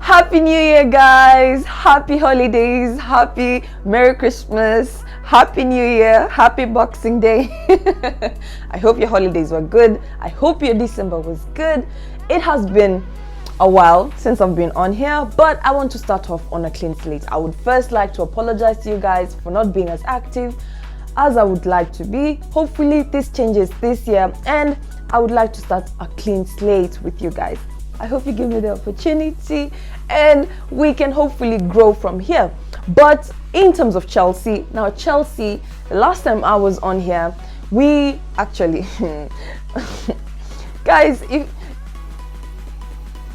Happy New Year, guys! Happy holidays! Happy Merry Christmas! Happy New Year! Happy Boxing Day! I hope your holidays were good. I hope your December was good. It has been a while since I've been on here, but I want to start off on a clean slate. I would first like to apologize to you guys for not being as active as I would like to be. Hopefully this changes this year, and I would like to start a clean slate with you guys. I hope you give me the opportunity and we can hopefully grow from here. But in terms of Chelsea, now Chelsea, the last time I was on here, we actually guys, if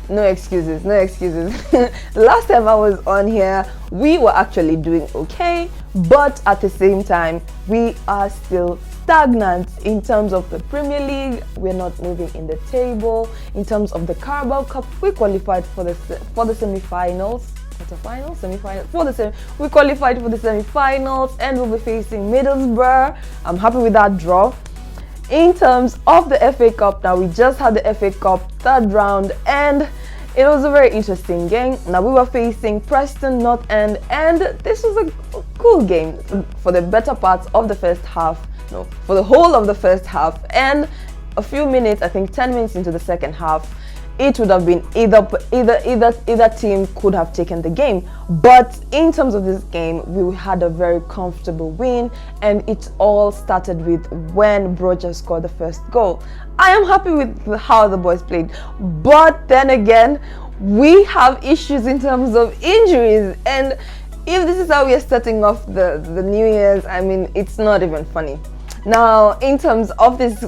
no excuses. The last time I was on here, we were actually doing okay, but at the same time, we are still stagnant in terms of the Premier League. We're not moving in the table. In terms of the Carabao Cup, we qualified for the semi-finals. We qualified for the semi-finals, and we'll be facing Middlesbrough. I'm happy with that draw. In terms of the FA Cup, now we just had the FA Cup third round, and it was a very interesting game. Now we were facing Preston North End, and this was a cool game for the better parts of the first half. No, for the whole of the first half, and a few minutes, I think 10 minutes into the second half, it would have been either team could have taken the game. But in terms of this game, we had a very comfortable win, and it all started with when Broja scored the first goal. I am happy with how the boys played, but then again, we have issues in terms of injuries, and if this is how we are starting off the New Year's, I mean, it's not even funny. Now, in terms of this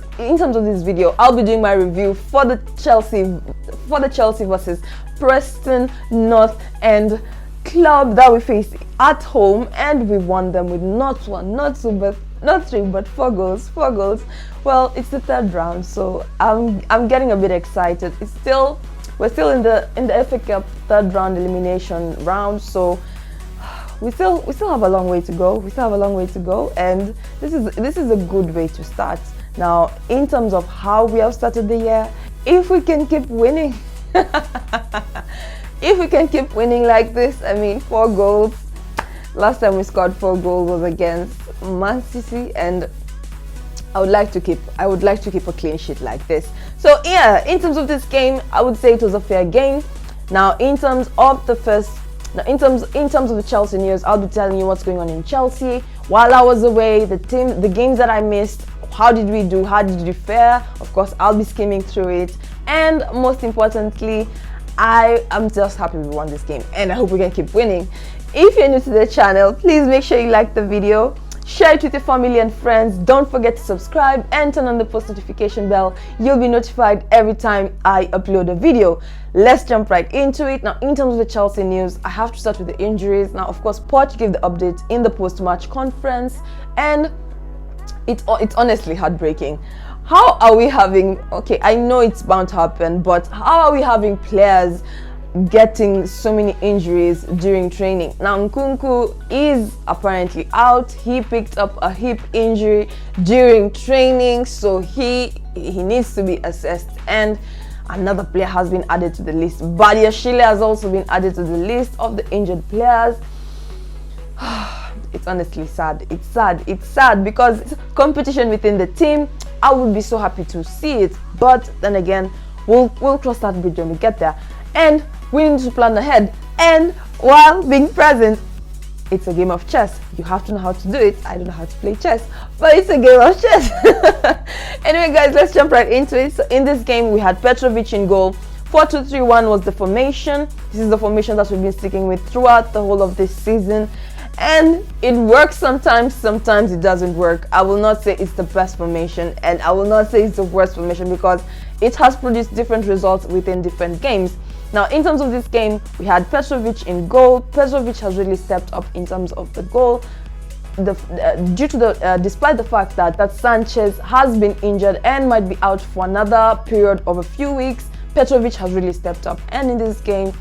video, I'll be doing my review for the Chelsea versus Preston North End club that we faced at home, and we won them with not one, not two, but not three, but four goals. Well, it's the third round, so I'm getting a bit excited. We're still in the FA Cup third round elimination round, so we still have a long way to go. And this is a good way to start. Now, in terms of how we have started the year, if we can keep winning like this, I mean, 4 goals. Last time we scored 4 goals was against Man City, and I would like to keep a clean sheet like this. So yeah, in terms of this game, I would say it was a fair game. Now, in terms of the Chelsea news, I'll be telling you what's going on in Chelsea. While I was away, the games that I missed, how did we do? How did we fare? Of course, I'll be skimming through it. And most importantly, I am just happy we won this game, and I hope we can keep winning. If you're new to the channel, please make sure you like the video, share it with your family and friends. Don't forget to subscribe and turn on the post notification bell. You'll be notified every time I upload a video. Let's jump right into it. Now, in terms of the Chelsea news, I have to start with the injuries. Now, of course, Poch gave the update in the post-match conference, and it's honestly heartbreaking. How are we having, okay, I know it's bound to happen, but how are we having players getting so many injuries during training? Now, Nkunku is apparently out. He picked up a hip injury during training, so he needs to be assessed. And another player has been added to the list. Badiashile has also been added to the list of the injured players. It's honestly sad. It's sad because it's competition within the team. I would be so happy to see it, but then again, we'll cross that bridge when we get there. And we need to plan ahead, and while being present, it's a game of chess. You have to know how to do it. I don't know how to play chess, but it's a game of chess. Anyway, guys, let's jump right into it. So in this game, we had Petrovic in goal. 4-2-3-1 was the formation. This is the formation that we've been sticking with throughout the whole of this season, and it works sometimes it doesn't work. I will not say it's the best formation, and I will not say it's the worst formation, because it has produced different results within different games. Now, in terms of this game, we had Petrovic in goal. Petrovic has really stepped up in terms of the goal. Despite the fact that Sanchez has been injured and might be out for another period of a few weeks, Petrovic has really stepped up. And in this game,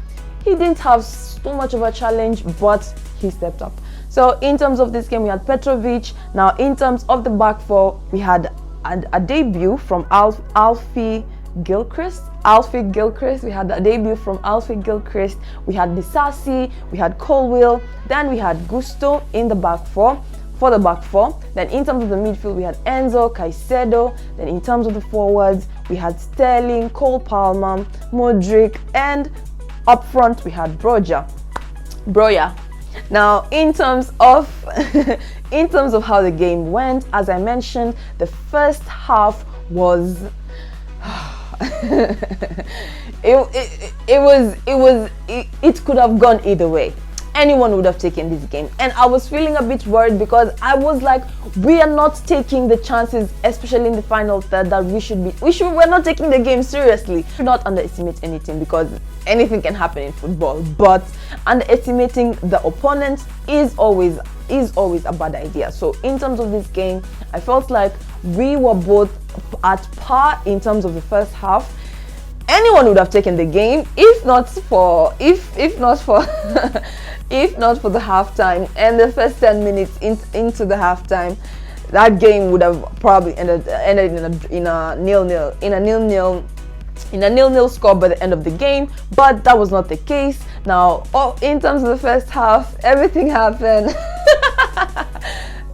he didn't have so much of a challenge, but he stepped up. So in terms of this game, we had Petrovic. Now, in terms of the back four, we had a debut from Alfie Alfie Gilchrist. We had a debut from Alfie Gilchrist. We had Disasi, we had Colwill, then we had Gusto in the back four. For the back four, then in terms of the midfield, we had Enzo, Caicedo. Then in terms of the forwards, we had Sterling, Cole Palmer, Modric, and up front we had Broja. Now, in terms of how the game went, as I mentioned, the first half was it could have gone either way. Anyone would have taken this game, and I was feeling a bit worried because I was like, we are not taking the chances, especially in the final third, that we're not taking the game seriously. Do not underestimate anything, because anything can happen in football, but underestimating the opponent is always a bad idea. So in terms of this game, I felt like we were both at par in terms of the first half. Anyone would have taken the game if not for if not for the halftime and the first 10 minutes into the halftime. That game would have probably ended in a nil-nil score by the end of the game, but that was not the case. Now, in terms of the first half, everything happened.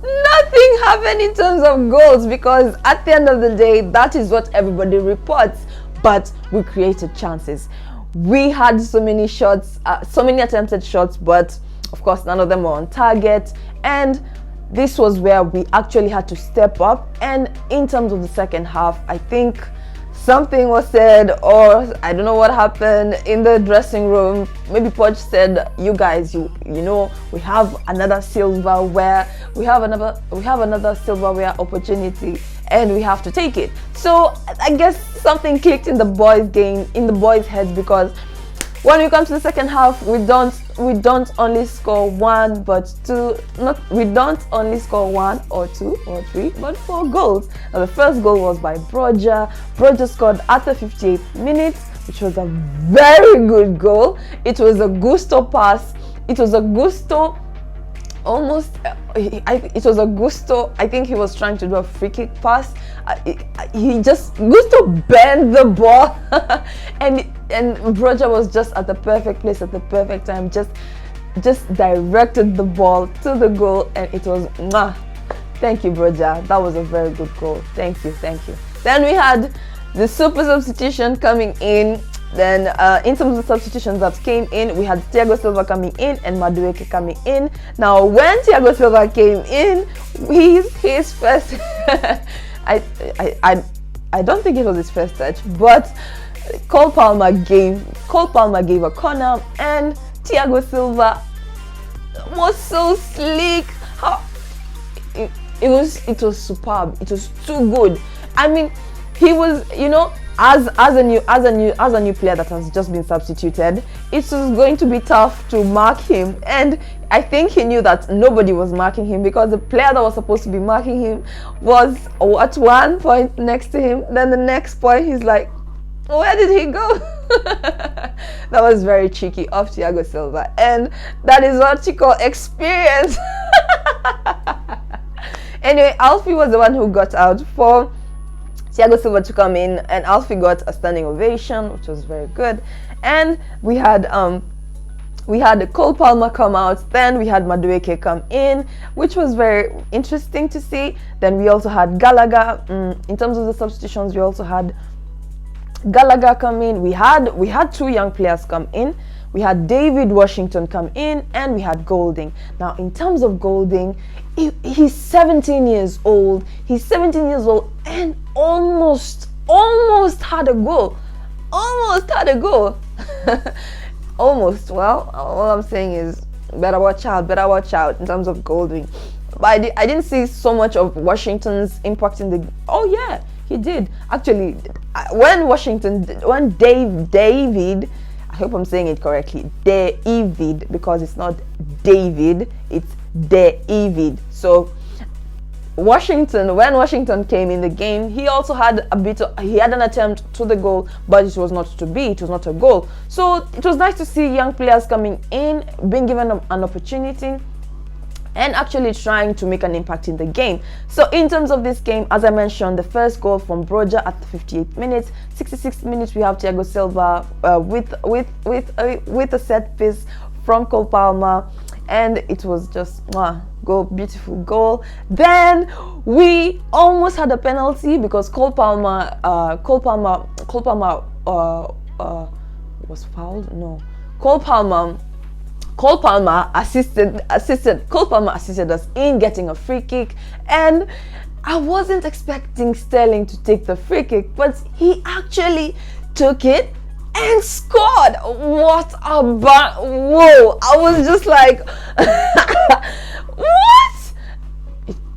Nothing happened in terms of goals, because at the end of the day, that is what everybody reports. But we created chances. We had so many shots, so many attempted shots, but of course none of them were on target. And this was where we actually had to step up. And in terms of the second half, I think something was said, or I don't know what happened in the dressing room. Maybe Poch said, "You guys, you know, we have another silverware. We have another silverware opportunity, and we have to take it." So I guess something clicked in the boys' heads, because when we come to the second half, we don't only score one but two. We don't only score one or two or three, but 4 goals. Now the first goal was by Broja. Broja scored at the 58th minute, which was a very good goal. It was a Gusto pass. It was a Gusto. It was a Gusto. I think he was trying to do a free kick pass. Gusto bent the ball, and Broja was just at the perfect place at the perfect time. Just directed the ball to the goal, and it was mwah. Thank you, Broja. That was a very good goal. Thank you. Then we had the super substitution coming in. Then in terms of the substitutions that came in, we had Thiago Silva coming in and Madueke coming in. Now when Thiago Silva came in, his first I don't think it was his first touch, but Cole Palmer gave a corner, and Thiago Silva was so sleek. It was superb. It was too good. I mean, he was, as a new player that has just been substituted, it was going to be tough to mark him, and I think he knew that nobody was marking him, because the player that was supposed to be marking him was at one point next to him. Then the next point, he's like, where did he go? That was very cheeky of Thiago Silva, and that is what you call experience. Anyway, Alfie was the one who got out for Thiago Silva to come in, and Alfie got a standing ovation, which was very good. And we had Cole Palmer come out. Then we had Madueke come in, which was very interesting to see. Then we also had Gallagher. In terms of the substitutions, we also had Gallagher come in. We had 2 young players come in. We had David Washington come in, and we had Golding. Now, in terms of Golding, he's 17 years old. He's 17 years old and almost had a goal. Almost had a goal. Almost. Well, all I'm saying is better watch out in terms of Golding. But I didn't see so much of Washington's impact in the. Oh yeah, he did actually. When David. I hope I'm saying it correctly. David, because it's not David, it's David. So when Washington came in the game, he also had an attempt to the goal, but it was not to be. It was not a goal. So it was nice to see young players coming in, being given an opportunity. and actually trying to make an impact in the game. So in terms of this game, as I mentioned, the first goal from Broja at 58 minutes, 66 minutes we have Thiago Silva with a set piece from Cole Palmer, and it was just goal, beautiful goal. Then we almost had a penalty because Cole Palmer was fouled. No, Cole Palmer assisted us in getting a free kick, and I wasn't expecting Sterling to take the free kick, but he actually took it and scored. What a whoa! I was just like what?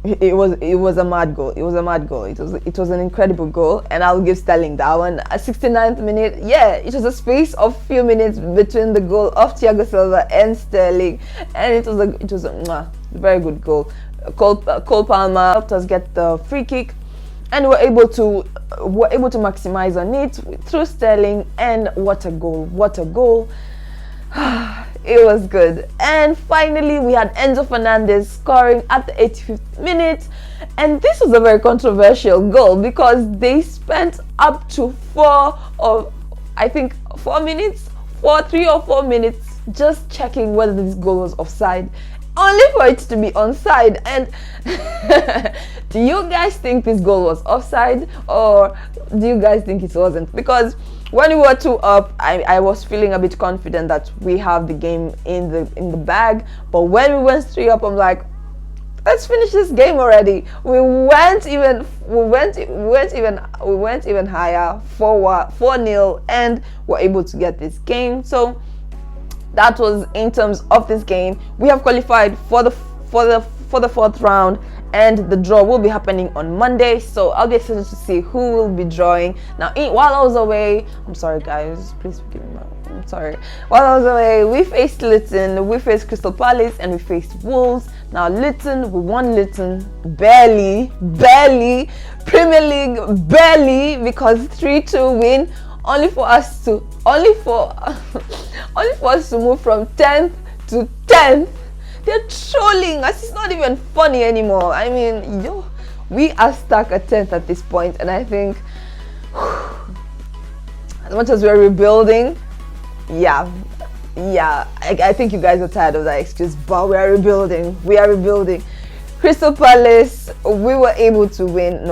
It was a mad goal. It was a mad goal. It was an incredible goal, and I'll give Sterling that one. At 69th minute, yeah, it was a space of few minutes between the goal of Thiago Silva and Sterling, and it was a very good goal. Cole Palmer helped us get the free kick, and we're able to maximize on it through Sterling, and what a goal! What a goal! It was good. And finally we had Enzo Fernandez scoring at the 85th minute, and this was a very controversial goal because they spent up to 3 or 4 minutes just checking whether this goal was offside, only for it to be onside. And do you guys think this goal was offside, or do you guys think it wasn't? Because when we were 2 up, I was feeling a bit confident that we have the game in the bag. But when we went 3 up, I'm like, let's finish this game already. We went even higher, 4-0, and we're able to get this game. So that was in terms of this game. We have qualified for the 4th round, and the draw will be happening on Monday, so I'll be excited to see who will be drawing. Now, while I was away, I'm sorry guys, please forgive me, I'm sorry. While I was away, we faced Luton, we faced Crystal Palace, and we faced Wolves. Now Luton, we won Luton barely, Premier League barely, because 3-2 win, only for us to move from 10th to 10th. They're trolling us. It's not even funny anymore. I mean, we are stuck at 10th at this point, and I think as much as we're rebuilding, I think you guys are tired of that excuse, but we are rebuilding. Crystal Palace, we were able to win.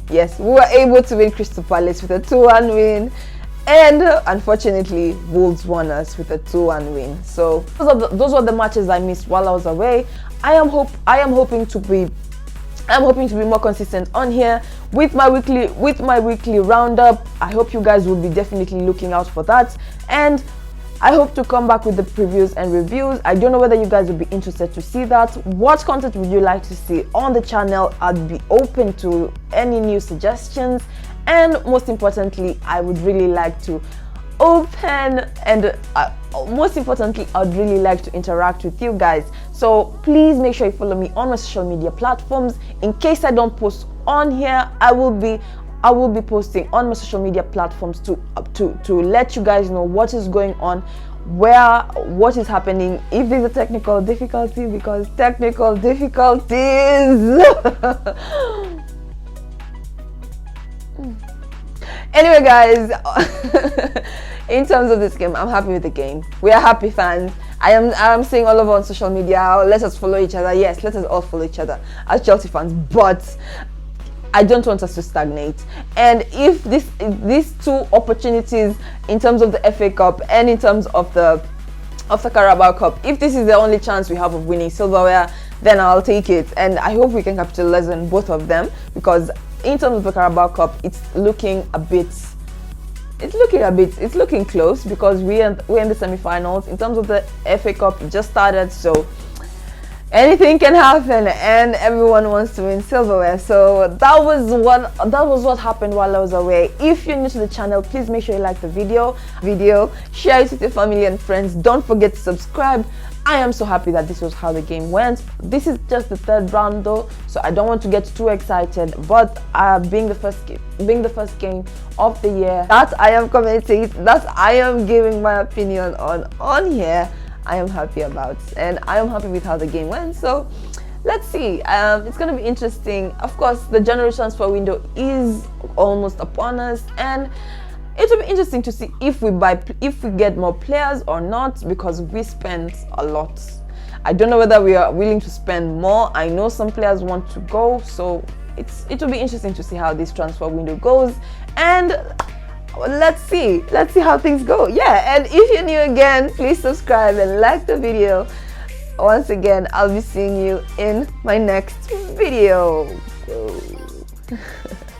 We were able to win Crystal Palace with a 2-1 win. And unfortunately, Wolves won us with a 2-1 win. So those were the matches I missed while I was away. I am hoping to be more consistent on here with my weekly roundup. I hope you guys will be definitely looking out for that, and I hope to come back with the previews and reviews. I don't know whether you guys will be interested to see that. What content would you like to see on the channel? I'd be open to any new suggestions. And most importantly, I would really like to I'd really like to interact with you guys. So please make sure you follow me on my social media platforms. In case I don't post on here, I will be posting on my social media platforms to let you guys know what is going on, what is happening, if there's a technical difficulty, because technical difficulties. Anyway guys, in terms of this game, I'm happy with the game. We are happy fans. I'm seeing all over on social media, let us follow each other. Yes, let us all follow each other as Chelsea fans, but I don't want us to stagnate. And if these 2 opportunities in terms of the FA Cup and in terms of the Carabao Cup, if this is the only chance we have of winning silverware, then I'll take it. And I hope we can capitalize on both of them, because in terms of the Carabao Cup, it's looking close, because we're in the semi-finals. In terms of the FA Cup, it just started, so anything can happen, and everyone wants to win silverware. So that was what happened while I was away. If you're new to the channel, please make sure you like the video, share it with your family and friends. Don't forget to subscribe. I am so happy that this was how the game went. This is just the 3rd round though, so I don't want to get too excited, but being the first game of the year that I am commenting, that I am giving my opinion on here, I am happy about, and I am happy with how the game went. So let's see. It's going to be interesting. Of course, the January transfer window is almost upon us, and it will be interesting to see if we get more players or not, because we spent a lot. I don't know whether we are willing to spend more. I know some players want to go, so it will be interesting to see how this transfer window goes, and let's see how things go. Yeah, and if you're new again, please subscribe and like the video. Once again, I'll be seeing you in my next video.